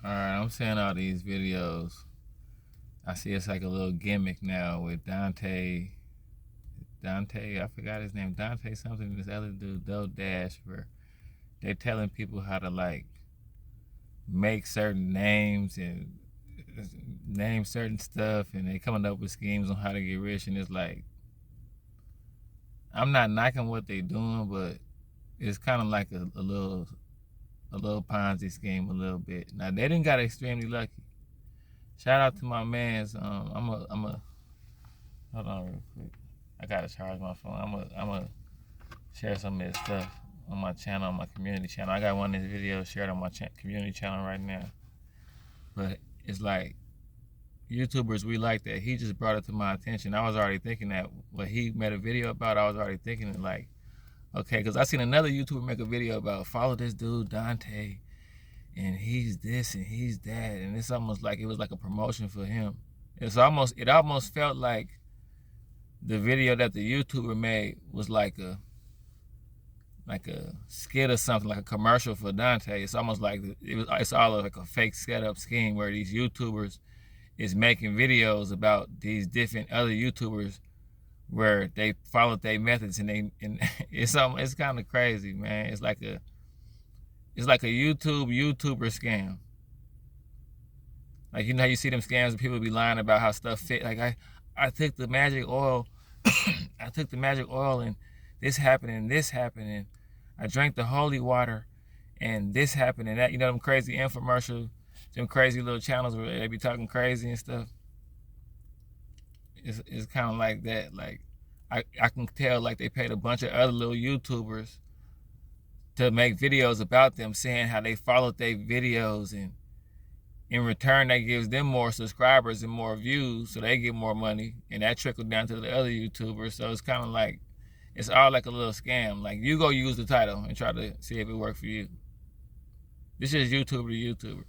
Alright, I'm seeing all these videos. I see it's like a little gimmick now with Dante. I forgot his name. Dante something. This other dude, Dash, where they telling people how to like make certain names and name certain stuff, and they coming up with schemes on how to get rich. And it's like, I'm not knocking what they doing, but it's kind of like a little Ponzi scheme a little bit. Now they didn't got extremely lucky. Shout out to my man's. I'm a hold on real quick. I gotta charge my phone. I'm a share some of his stuff on my channel, on my community channel. I got one of his videos shared on my community channel right now. But it's like YouTubers, we like that. He just brought it to my attention. I was already thinking that what he made a video about. I was already thinking it like, okay, because I seen another YouTuber make a video about follow this dude Dante, and he's this and he's that, and it's almost like it was like a promotion for him. It almost felt like the video that the YouTuber made was like a skit or something, like a commercial for Dante. It's almost like it's all like a fake setup scheme where these YouTubers is making videos about these different other YouTubers where they followed their methods, and it's kind of crazy, man. It's like a YouTuber scam. Like, you know how you see them scams and people be lying about how stuff fit. Like, I took the magic oil, I took the magic oil and this happened and this happened, and I drank the holy water and this happened and that. You know, them crazy infomercials, them crazy little channels where they be talking crazy and stuff. It's kind of like that. Like, I can tell like they paid a bunch of other little YouTubers to make videos about them, saying how they followed their videos, and in return that gives them more subscribers and more views, so they get more money, and that trickled down to the other YouTubers. So it's kind of like, it's all like a little scam. Like, you go use the title and try to see if it worked for you. This is YouTuber to YouTuber.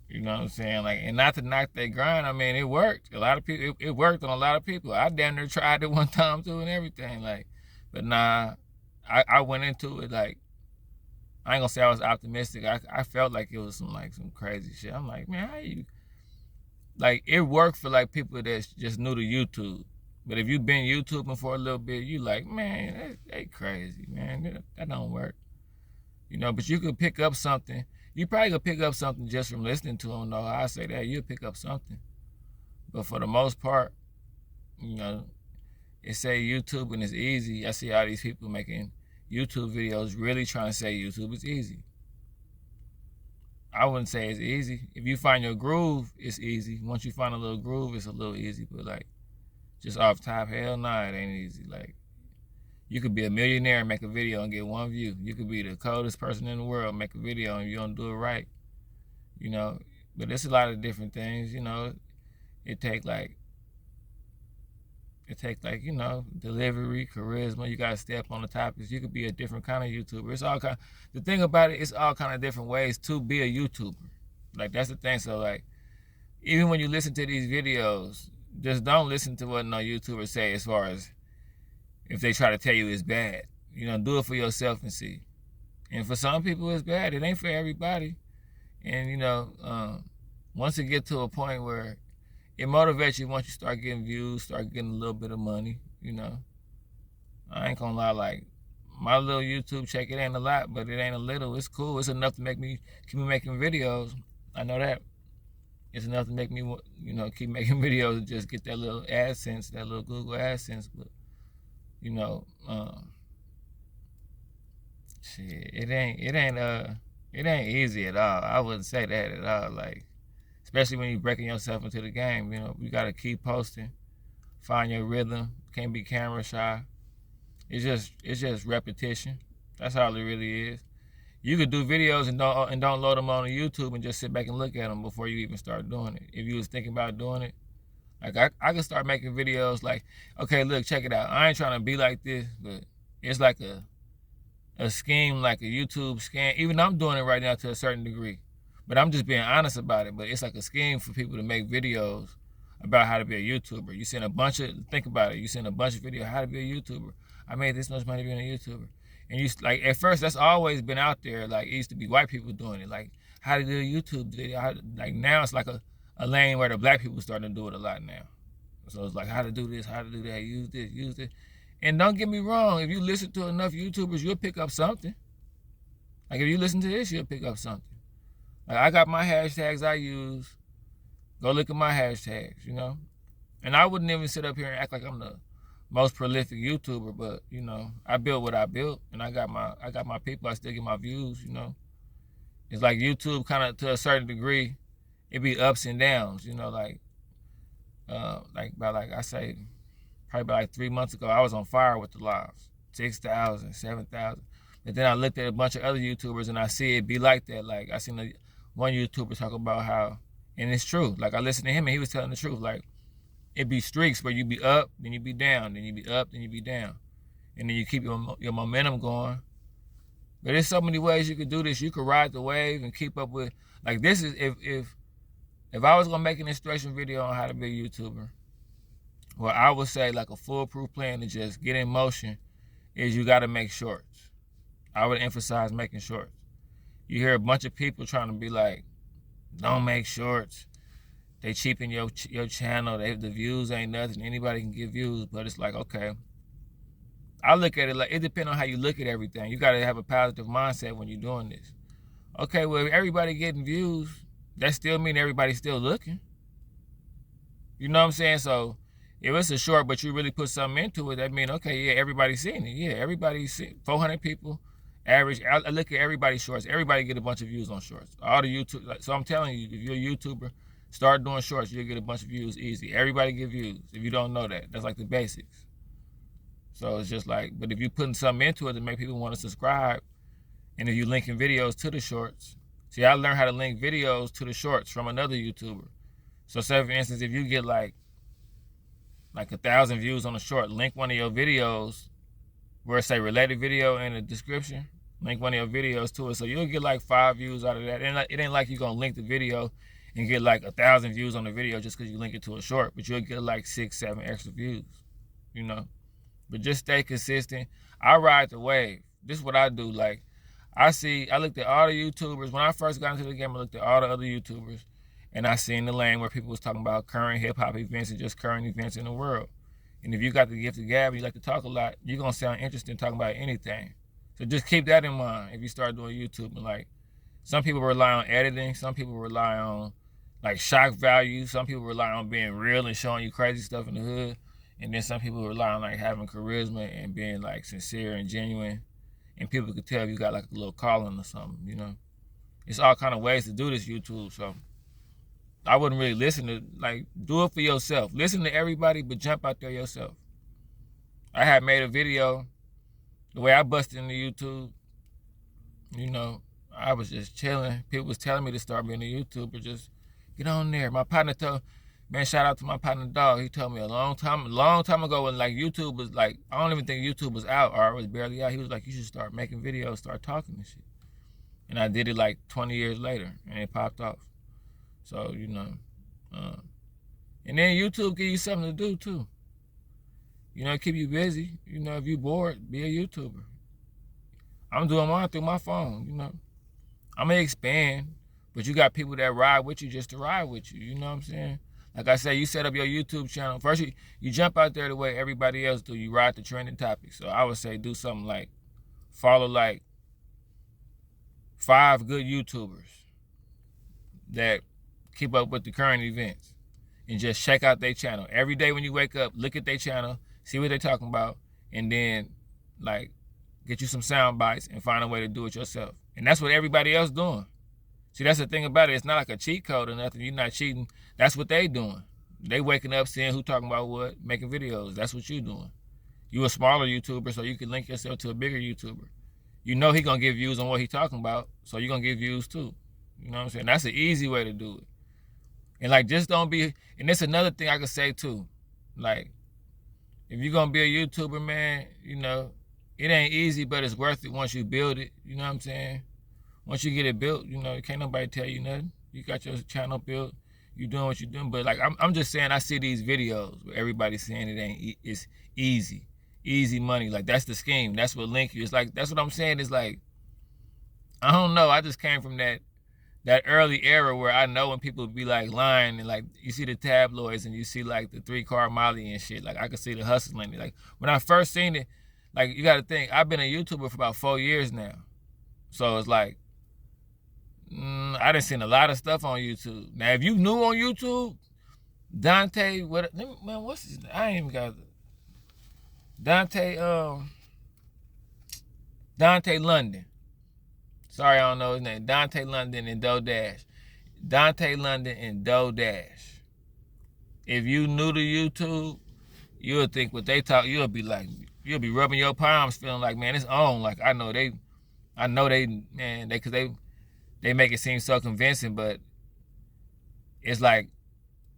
You know what I'm saying? Like, and not to knock that grind. I mean, it worked. A lot of people, it worked on a lot of people. I damn near tried it one time too and everything. Like, but nah, I went into it like, I ain't gonna say I was optimistic. I felt like it was some crazy shit. I'm like, man, how you, like, it worked for like people that's just new to YouTube. But if you've been YouTubing for a little bit, you like, man, they crazy, man. That don't work. You know, but you could pick up something. You probably could pick up something just from listening to them, though. I say that, you'll pick up something. But for the most part, you know, it say YouTube and it's easy. I see all these people making YouTube videos really trying to say YouTube is easy. I wouldn't say it's easy. If you find your groove, it's easy. Once you find a little groove, it's a little easy. But like, just off top, hell nah, it ain't easy. Like, you could be a millionaire and make a video and get one view. You could be the coldest person in the world, make a video, and you don't do it right. You know, but it's a lot of different things. You know, it take like, you know, delivery, charisma. You gotta step on the topics. You could be a different kind of YouTuber. It's all kind. The thing about it, it's all kind of different ways to be a YouTuber. Like, that's the thing. So like, even when you listen to these videos, just don't listen to what no YouTuber say as far as if they try to tell you it's bad. You know, do it for yourself and see. And for some people, it's bad. It ain't for everybody. And you know, once it get to a point where it motivates you, once you start getting views, start getting a little bit of money, you know. I ain't gonna lie, like, my little YouTube check, it ain't a lot, but it ain't a little. It's cool. It's enough to make me keep making videos. I know that. It's enough to make me, you know, keep making videos and just get that little AdSense, that little Google AdSense. But, you know, shit, it ain't easy at all. I wouldn't say that at all. Like, especially when you're breaking yourself into the game, you know, you gotta keep posting, find your rhythm, can't be camera shy. It's just repetition. That's all it really is. You could do videos and don't load them on YouTube and just sit back and look at them before you even start doing it. If you was thinking about doing it, like, I could start making videos like, okay, look, check it out. I ain't trying to be like this, but it's like a scheme, like a YouTube scam. Even I'm doing it right now to a certain degree, but I'm just being honest about it. But it's like a scheme for people to make videos about how to be a YouTuber. You send a bunch of, think about it, you send a bunch of videos how to be a YouTuber. I made this much money being a YouTuber. And you, like, at first, that's always been out there. Like, it used to be white people doing it. Like, how to do a YouTube video. Like now it's like a lane where the black people starting to do it a lot now. So it's like how to do this, how to do that, use this. And don't get me wrong, if you listen to enough YouTubers, you'll pick up something. Like if you listen to this, you'll pick up something. Like I got my hashtags I use. Go look at my hashtags, you know. And I wouldn't even sit up here and act like I'm the most prolific YouTuber, but you know, I built what I built, and I got my people. I still get my views, you know. It's like YouTube, kind of to a certain degree, it be ups and downs, you know. Like I say, probably about like 3 months ago, I was on fire with the lives, 6,000, 7,000. But then I looked at a bunch of other YouTubers, and I see it be like that. Like I seen one YouTuber talk about how, and it's true. Like I listened to him, and he was telling the truth. Like it be streaks where you be up, then you be down, then you be up, then you be down, and then you keep your momentum going. But there's so many ways you could do this. You could ride the wave and keep up with. Like this is if I was gonna make an instruction video on how to be a YouTuber, well, I would say like a foolproof plan to just get in motion is you got to make shorts. I would emphasize making shorts. You hear a bunch of people trying to be like, don't make shorts. They cheapen your channel. The views ain't nothing. Anybody can get views, but it's like, okay. I look at it like, it depends on how you look at everything. You got to have a positive mindset when you're doing this. Okay, well, if everybody getting views, that still mean everybody's still looking. You know what I'm saying? So if it's a short, but you really put something into it, that mean, okay, yeah, everybody's seeing it. Yeah, everybody's seeing 400 people average. I look at everybody's shorts. Everybody get a bunch of views on shorts. All the YouTube. So I'm telling you, if you're a YouTuber, start doing shorts. You'll get a bunch of views easy. Everybody get views. If you don't know that, that's like the basics. So it's just like, but if you're putting something into it to make people want to subscribe, and if you're linking videos to the shorts, see, I learned how to link videos to the shorts from another YouTuber. So say, for instance, if you get like 1,000 views on a short, link one of your videos where it say related video in the description, link one of your videos to it. So you'll get like 5 views out of that. And it ain't like you're going to link the video and get like 1,000 views on the video just because you link it to a short, but you'll get like 6, 7 extra views, you know. But just stay consistent. I ride the wave. This is what I do. Like, I looked at all the YouTubers. When I first got into the game, I looked at all the other YouTubers, and I seen the lane where people was talking about current hip-hop events and just current events in the world. And if you got the gift of gab and you like to talk a lot, you're going to sound interesting talking about anything. So just keep that in mind if you start doing YouTube. And like, some people rely on editing. Some people rely on like shock value. Some people rely on being real and showing you crazy stuff in the hood. And then some people rely on like having charisma and being like sincere and genuine. And people could tell if you got like a little calling or something, you know. It's all kind of ways to do this YouTube. So I wouldn't really listen to, like, do it for yourself. Listen to everybody, but jump out there yourself. I had made a video, the way I busted into YouTube, you know, I was just chilling. People was telling me to start being a YouTuber, just get on there. My partner told, man, shout out to my partner Dog. He told me a long time ago when like YouTube was like, I don't even think YouTube was out or it was barely out. He was like, you should start making videos, start talking and shit. And I did it like 20 years later and it popped off. So, you know, and then YouTube give you something to do too. You know, keep you busy. You know, if you bored, be a YouTuber. I'm doing mine through my phone, you know. I'm gonna expand, but you got people that ride with you just to ride with you. You know what I'm saying? Like I say, you set up your YouTube channel. First, you jump out there the way everybody else do. You ride the trending topics. So I would say do something like follow like 5 good YouTubers that keep up with the current events and just check out their channel. Every day when you wake up, look at their channel, see what they're talking about, and then like get you some sound bites and find a way to do it yourself. And that's what everybody else doing. See, that's the thing about it. It's not like a cheat code or nothing. You're not cheating. That's what they doing. They waking up, seeing who talking about what, making videos. That's what you doing. You a smaller YouTuber, so you can link yourself to a bigger YouTuber. You know he gonna get views on what he talking about, so you're gonna get views too. You know what I'm saying? That's an easy way to do it. And like, just don't be, and that's another thing I could say too. Like, if you're gonna be a YouTuber, man, you know, it ain't easy, but it's worth it once you build it. You know what I'm saying? Once you get it built, you know, can't nobody tell you nothing. You got your channel built, you doing what you're doing. But like, I'm just saying, I see these videos where everybody's saying it's easy money. Like, that's the scheme. That's what link you. It's like, that's what I'm saying. It's like, I don't know. I just came from that that early era where I know when people be like lying and like you see the tabloids and you see like the 3-car Molly and shit. Like I could see the hustling. Like when I first seen it, like you got to think I've been a YouTuber for about 4 years now, so it's like I done seen a lot of stuff on YouTube. Now if you new on YouTube, Dante, what man? What's his name? I ain't even got Dante. Dante London. Sorry, I don't know his name. Dante London and Doe Dash. Dante London and Doe Dash. If you new to YouTube, you'll think what they talk. You'll be like, you'll be rubbing your palms, feeling like, man, it's on. Like I know they, man, because they make it seem so convincing, but it's like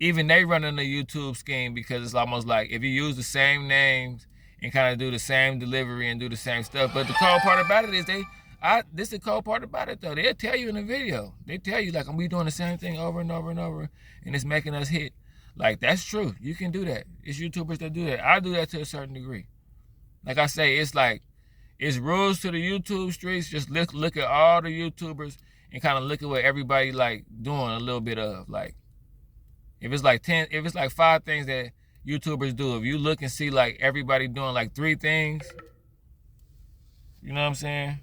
even they running the YouTube scheme because it's almost like if you use the same names and kind of do the same delivery and do the same stuff. But the cold part about it is this is the cold part about it though. They'll tell you in the video. They tell you like, we doing the same thing over and over and over and it's making us hit. Like that's true. You can do that. It's YouTubers that do that. I do that to a certain degree. Like I say, it's like, it's rules to the YouTube streets. Just look at all the YouTubers and kind of look at what everybody like doing a little bit of. Like if it's like 5 things that YouTubers do, if you look and see like everybody doing like 3 things, you know what I'm saying?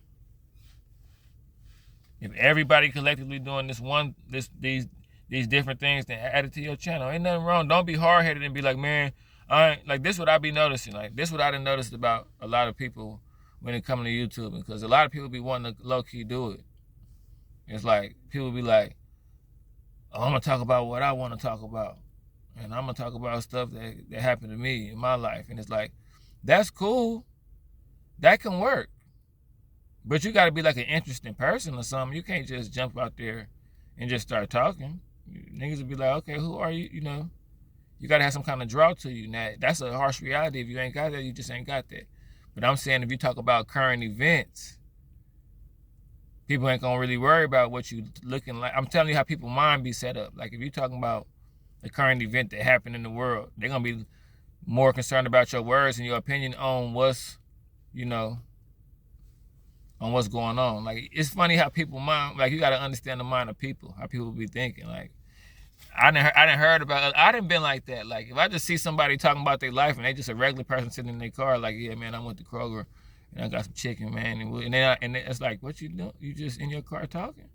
If everybody collectively doing these different things, then add it to your channel. Ain't nothing wrong. Don't be hard-headed and be like, man, like this what I be noticing. Like this what I done noticed about a lot of people when it comes to YouTube, because a lot of people be wanting to low-key do it. It's like people be like, oh, I'm gonna talk about what I want to talk about, and I'm gonna talk about stuff that happened to me in my life, and it's like, that's cool, that can work, but you got to be like an interesting person or something. You can't just jump out there and just start talking. Niggas will be like, okay, who are you? You know, you got to have some kind of draw to you. Now, that's a harsh reality. If you ain't got that, you just ain't got that. But I'm saying if you talk about current events, people ain't going to really worry about what you looking like. I'm telling you how people's mind be set up. Like if you're talking about the current event that happened in the world, they're going to be more concerned about your words and your opinion on what's, you know, on what's going on. Like it's funny how people mind, like you got to understand the mind of people, how people be thinking. Like I done heard about, I done been like that. Like if I just see somebody talking about their life and they just a regular person sitting in their car, like, yeah, man, I went to Kroger and I got some chicken, man, and then it's like, what you doing? You just in your car talking?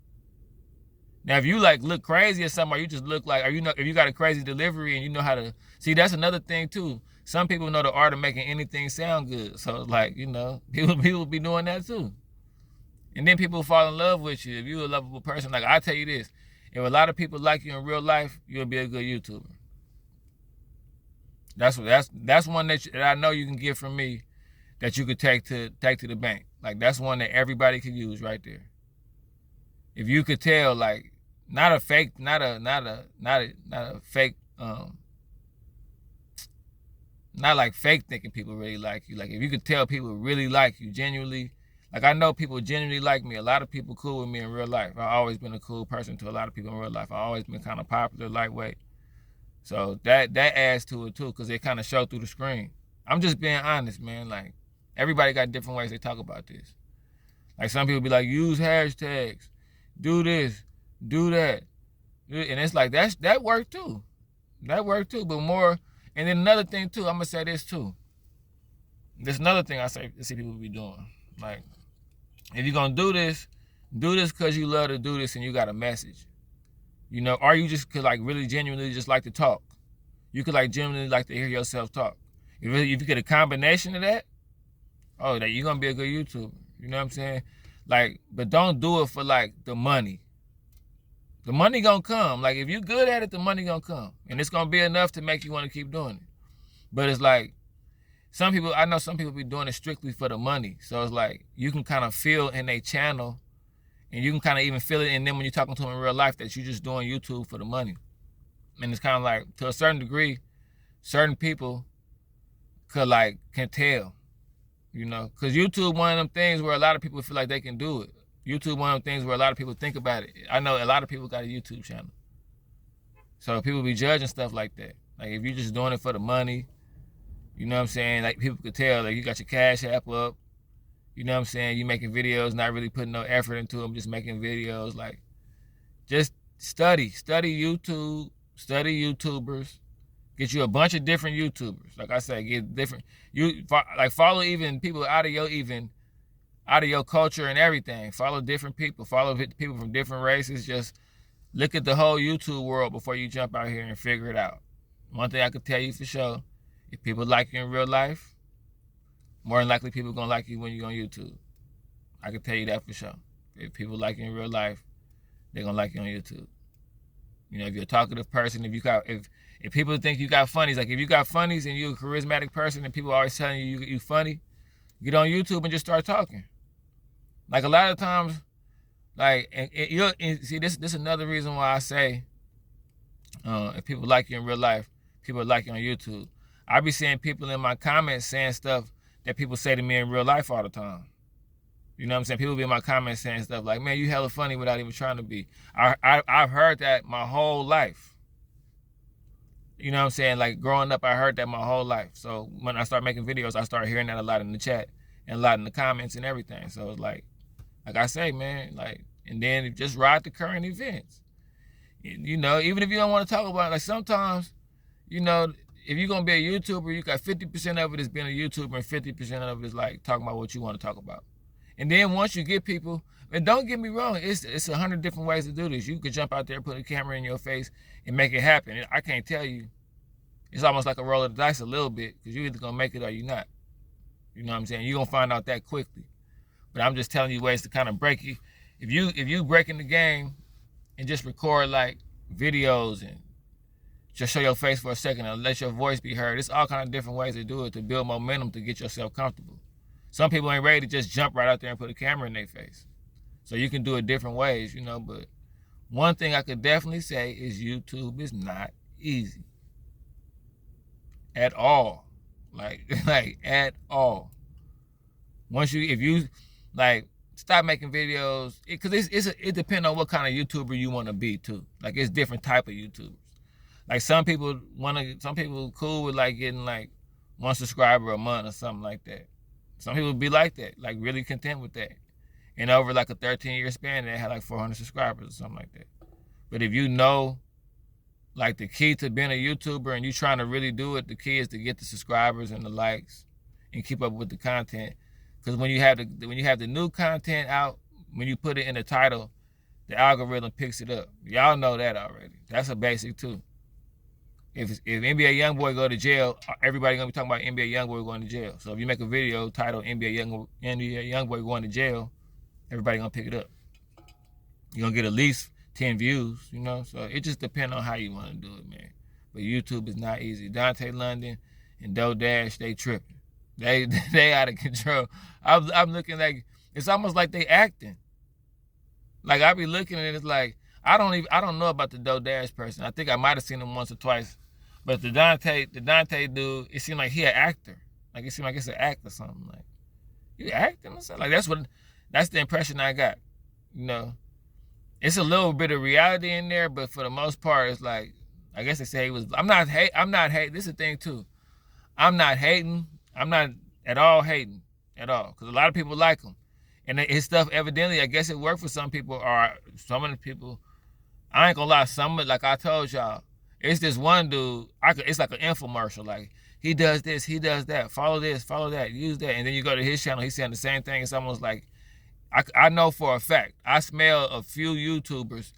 Now if you like look crazy or something, or you just look like, or you know, if you got a crazy delivery and you know how to see, that's another thing too. Some people know the art of making anything sound good. So like, you know, people be doing that too. And then people fall in love with you. If you're a lovable person, like I tell you this, if a lot of people like you in real life, you'll be a good YouTuber. That's one that I know you can get from me, that you could take to the bank. Like that's one that everybody could use right there. If you could tell, like not a fake, not like fake thinking people really like you. Like if you could tell people really like you genuinely. Like I know people genuinely like me. A lot of people cool with me in real life. I've always been a cool person to a lot of people in real life. I've always been kind of popular, lightweight. So that adds to it too, because they kind of show through the screen. I'm just being honest, man. Like everybody got different ways they talk about this. Like some people be like, use hashtags, do this, do that. And it's like, that worked too. That worked too, but more. And then another thing too, I'm gonna say this too. There's another thing I see people be doing. Like, if you're gonna do this because you love to do this and you got a message, you know, or you just could like really genuinely just like to talk. You could like genuinely like to hear yourself talk. If you get a combination of that, oh, that you're gonna be a good YouTuber. You know what I'm saying? Like, but don't do it for like the money. The money gonna come. Like if you're good at it, the money gonna come, and it's gonna be enough to make you want to keep doing it. But it's like, I know some people be doing it strictly for the money. So it's like, you can kind of feel in their channel, and you can kind of even feel it in them when you're talking to them in real life, that you're just doing YouTube for the money. And it's kind of like, to a certain degree, certain people can tell, you know, because YouTube one of them things where a lot of people feel like they can do it. YouTube one of them things where a lot of people think about it. I know a lot of people got a YouTube channel. So people be judging stuff like that. Like if you're just doing it for the money, you know what I'm saying? Like people could tell, like you got your Cash App up. You know what I'm saying? You making videos, not really putting no effort into them, just making videos. Like Just study YouTube, study YouTubers. Get you a bunch of different YouTubers. Like I said, get different. Follow even people out of your culture and everything. Follow different people. Follow people from different races. Just look at the whole YouTube world before you jump out here and figure it out. One thing I could tell you for sure, if people like you in real life, more than likely people gonna like you when you're on YouTube. I can tell you that for sure. If people like you in real life, they're gonna like you on YouTube. You know, if you're a talkative person, if people think you got funnies, like if you got funnies and you're a charismatic person and people are always telling you funny, get on YouTube and just start talking. Like a lot of times, like see this is another reason why I say if people like you in real life, people like you on YouTube. I be seeing people in my comments saying stuff that people say to me in real life all the time. You know what I'm saying? People be in my comments saying stuff like, man, you hella funny without even trying to be. I've heard that my whole life. You know what I'm saying? Like growing up, I heard that my whole life. So when I start making videos, I start hearing that a lot in the chat and a lot in the comments and everything. So it's like I say, man, like, and then just ride the current events. You know, even if you don't want to talk about it, like sometimes, you know, if you're going to be a YouTuber, you got 50% of it is being a YouTuber and 50% of it is like talking about what you want to talk about. And then once you get people, and don't get me wrong, it's 100 different ways to do this. You could jump out there, put a camera in your face, and make it happen. I can't tell you. It's almost like a roll of the dice a little bit, because you're either going to make it or you're not. You know what I'm saying? You're going to find out that quickly. But I'm just telling you ways to kind of break you. If you breaking the game and just record like videos and just show your face for a second and let your voice be heard, it's all kind of different ways to do it, to build momentum, to get yourself comfortable. Some people ain't ready to just jump right out there and put a camera in their face. So you can do it different ways, you know, but one thing I could definitely say is YouTube is not easy. At all. Like at all. If you stop making videos, because it depends on what kind of YouTuber you want to be too. Like it's different type of YouTubers. Like some people cool with like getting like 1 subscriber a month or something like that. Some people be like that, like really content with that. And over like a 13-year span, they had like 400 subscribers or something like that. But if you know, like the key to being a YouTuber and you trying to really do it, the key is to get the subscribers and the likes and keep up with the content. Because when you have the new content out, when you put it in the title, the algorithm picks it up. Y'all know that already. That's a basic too. If NBA YoungBoy go to jail, everybody gonna be talking about NBA YoungBoy going to jail. So if you make a video titled NBA YoungBoy going to jail, everybody gonna pick it up. You're gonna get at least 10 views, you know. So it just depends on how you want to do it, man. But YouTube is not easy. Dante London and DoDash, they tripping. They out of control. I'm looking like it's almost like they acting. Like I be looking and it's like I don't know about the DoDash person. I think I might have seen him once or twice. But the Dante dude, it seemed like he an actor. Like it seemed like it's an act or something. Like you acting or something? Like that's the impression I got. You know, it's a little bit of reality in there, but for the most part, it's like I guess they say he was. I'm not hating. This is the thing too. I'm not hating. I'm not at all hating at all, because a lot of people like him, and his stuff evidently, I guess it worked for some people, or some of the people. I ain't gonna lie, like I told y'all, it's this one dude, it's like an infomercial, like he does this, he does that, follow this, follow that, use that, and then you go to his channel, he's saying the same thing. It's almost like, I know for a fact, I smell a few YouTubers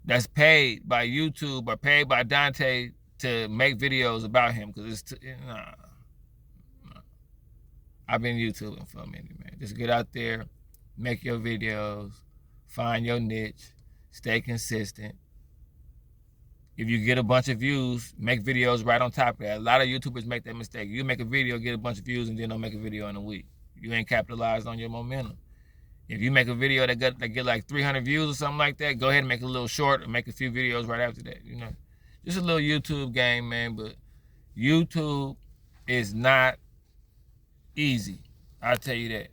that's paid by YouTube or paid by Dante to make videos about him, because it's, nah. I've been YouTubing for a minute, man. Just get out there, make your videos, find your niche, stay consistent. If you get a bunch of views, make videos right on top of that. A lot of YouTubers make that mistake. You make a video, get a bunch of views, and then don't make a video in a week. You ain't capitalized on your momentum. If you make a video that get like 300 views or something like that, go ahead and make it a little short and make a few videos right after that. You know, just a little YouTube game, man. But YouTube is not easy. I'll tell you that.